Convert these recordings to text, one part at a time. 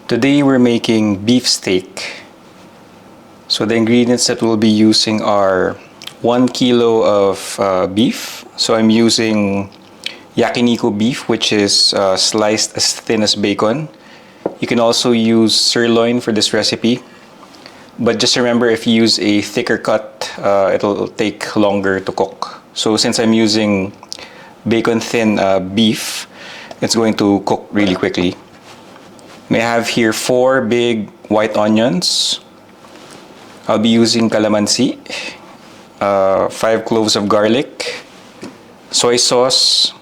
Today we're making beef steak. So the ingredients that we'll be using are 1 kilo of beef. So I'm using yakiniku beef, which is sliced as thin as bacon. You can also use sirloin for this recipe. But just remember, if you use a thicker cut, it'll take longer to cook. So since I'm using bacon thin beef, it's going to cook really quickly. I have here 4 big white onions. I'll be using calamansi, 5 cloves of garlic, soy sauce,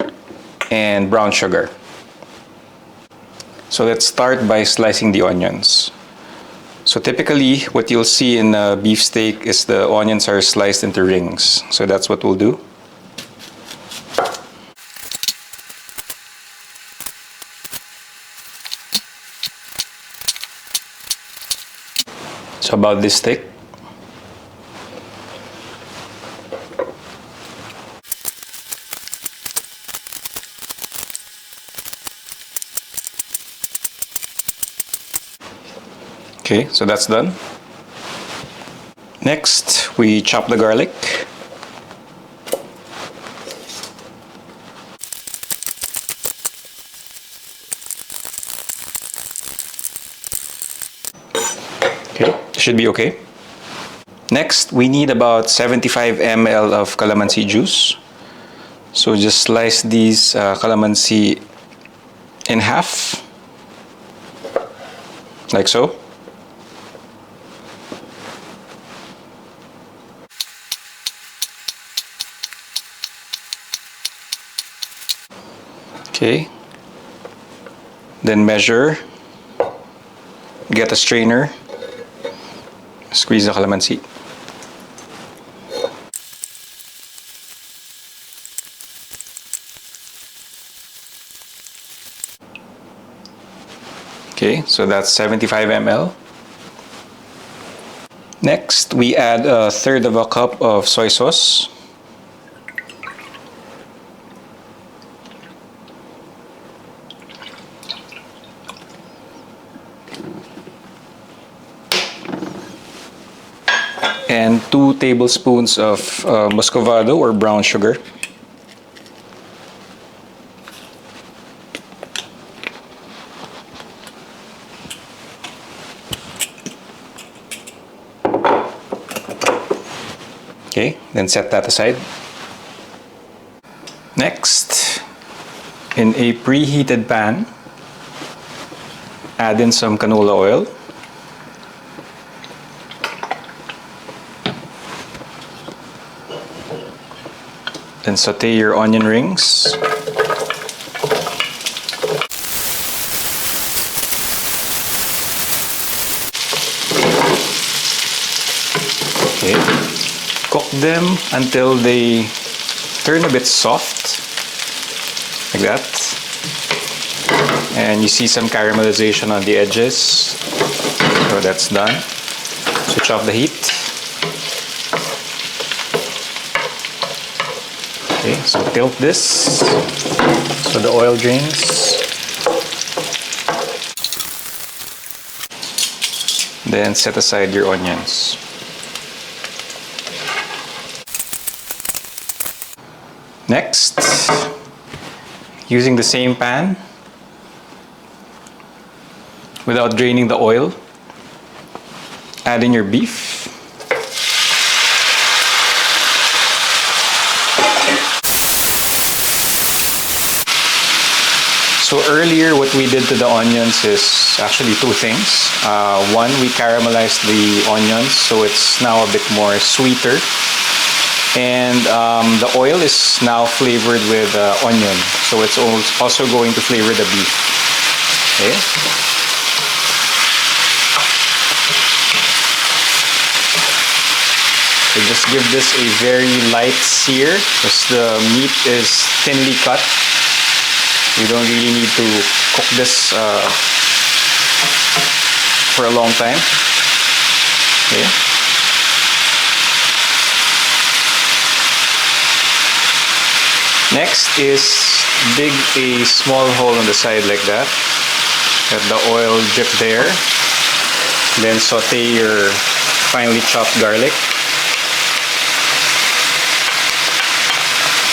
and brown sugar. So let's start by slicing the onions. So typically, what you'll see in a beef steak is the onions are sliced into rings. So that's what we'll do. So about this thick. Okay, so that's done. Next, we chop the garlic. Okay, should be okay. Next, we need about 75 ml of calamansi juice. So just slice these calamansi in half, like so. Okay, then measure, get a strainer, squeeze the calamansi. Okay, so that's 75 ml. Next, we add 1/3 of a cup of soy sauce. And 2 tablespoons of muscovado or brown sugar. Okay, then set that aside. Next, in a preheated pan, add in some canola oil. Then saute your onion rings. Okay. Cook them until they turn a bit soft, like that. And you see some caramelization on the edges. So that's done. Switch off the heat. Okay, so tilt this so the oil drains. Then set aside your onions. Next, using the same pan, without draining the oil, add in your beef. So earlier, what we did to the onions is actually 2 things. One, we caramelized the onions, so it's now a bit more sweeter. And the oil is now flavored with onion, so it's also going to flavor the beef. Okay. So just give this a very light sear because the meat is thinly cut. You don't really need to cook this for a long time. Okay. Next is dig a small hole on the side like that. Let the oil drip there. Then saute your finely chopped garlic.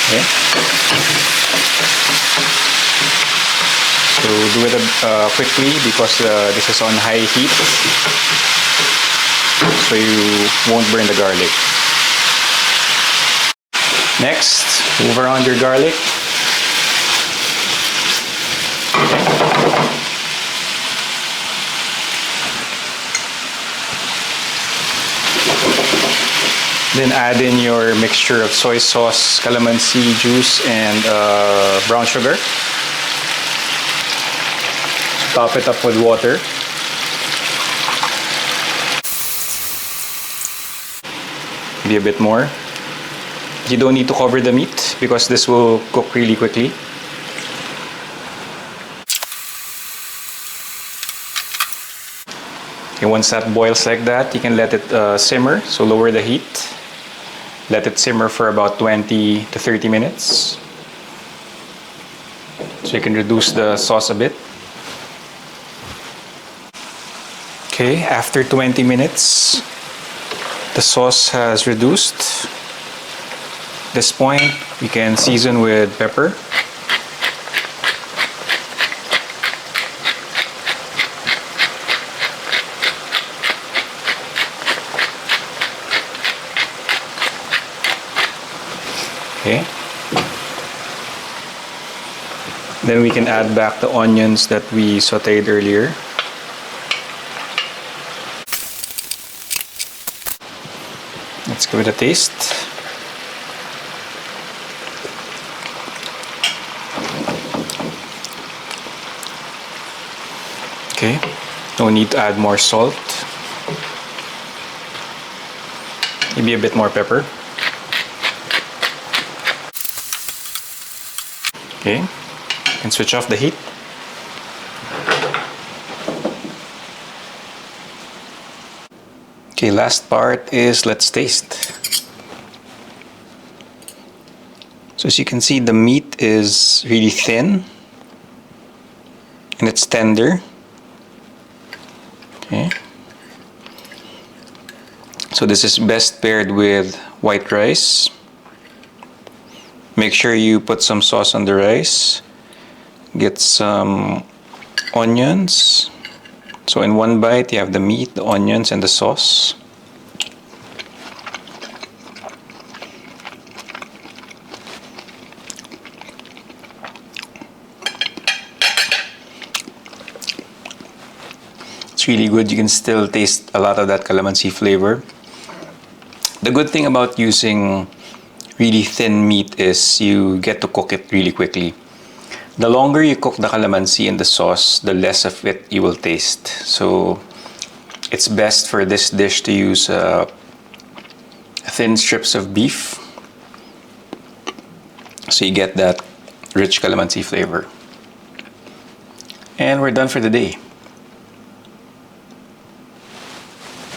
Okay. So do it quickly because this is on high heat, so you won't burn the garlic. Next, move around your garlic. Then add in your mixture of soy sauce, calamansi juice, and brown sugar. Top it up with water. Maybe a bit more. You don't need to cover the meat because this will cook really quickly. Okay, once that boils like that, you can let it simmer. So lower the heat. Let it simmer for about 20 to 30 minutes. So you can reduce the sauce a bit. Okay, after 20 minutes, the sauce has reduced. At this point, you can season with pepper. Okay. Then we can add back the onions that we sauteed earlier. Let's give it a taste. Okay, no need to add more salt. Maybe a bit more pepper. Okay, and switch off the heat. Okay, last part is let's taste. So as you can see, the meat is really thin and it's tender. Okay. So this is best paired with white rice. Make sure you put some sauce on the rice. Get some onions. So in one bite, you have the meat, the onions, and the sauce. It's really good. You can still taste a lot of that calamansi flavor. The good thing about using really thin meat is you get to cook it really quickly. The longer you cook the calamansi in the sauce, the less of it you will taste. So it's best for this dish to use thin strips of beef, so you get that rich calamansi flavor. And we're done for the day.